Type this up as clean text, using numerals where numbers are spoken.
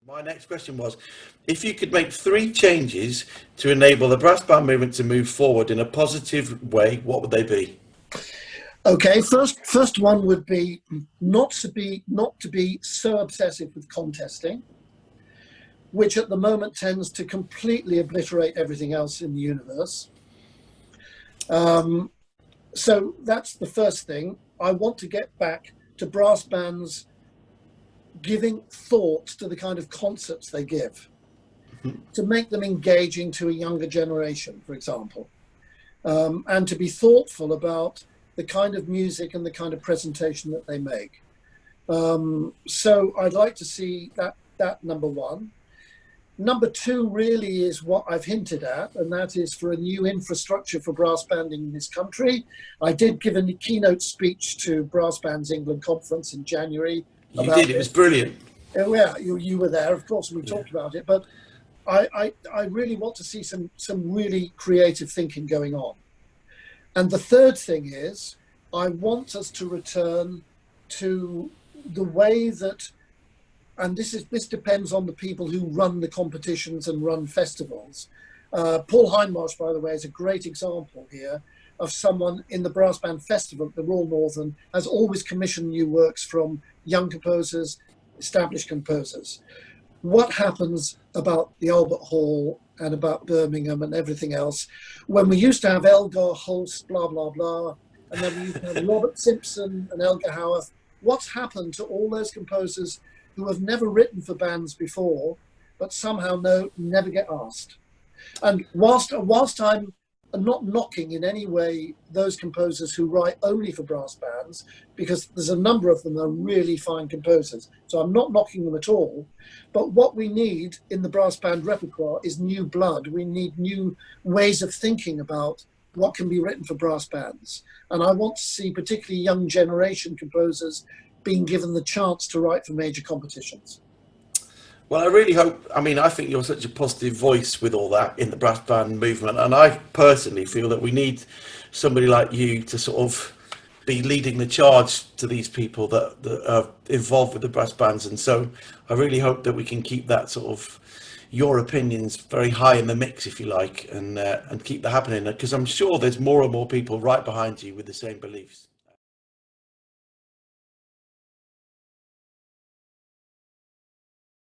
My next question was, if you could make three changes to enable the brass band movement to move forward in a positive way, what would they be? Okay, first one would be not to be so obsessive with contesting, which at the moment tends to completely obliterate everything else in the universe. So that's the first thing. I want to get back to brass bands giving thought to the kind of concerts they give, to make them engaging to a younger generation, for example, and to be thoughtful about the kind of music and the kind of presentation that they make. So I'd like to see that number one. Number two really is what I've hinted at, and that is for a new infrastructure for brass banding in this country. I did give a keynote speech to Brass Bands England conference in January. You did, it was brilliant. Oh, yeah, you were there, of course, and we talked about it, but I really want to see some really creative thinking going on. And the third thing is, I want us to return to the way that, and this depends on the people who run the competitions and run festivals. Paul Hindmarsh, by the way, is a great example here of someone in the Brass Band Festival at the Royal Northern, has always commissioned new works from young composers, established composers. What happens about the Albert Hall and about Birmingham and everything else when we used to have Elgar Holst, blah, blah, blah, and then we used to have Robert Simpson and Elgar Howarth? What's happened to all those composers who have never written for bands before, but somehow never get asked? And whilst I'm not knocking in any way those composers who write only for brass bands, because there's a number of them that are really fine composers, so I'm not knocking them at all, but what we need in the brass band repertoire is new blood. We need new ways of thinking about what can be written for brass bands. And I want to see particularly young generation composers being given the chance to write for major competitions. Well, I really hope, I think you're such a positive voice with all that in the brass band movement. And I personally feel that we need somebody like you to sort of be leading the charge to these people that are involved with the brass bands. And so I really hope that we can keep that sort of, your opinions very high in the mix, if you like, and keep that happening. Because I'm sure there's more and more people right behind you with the same beliefs.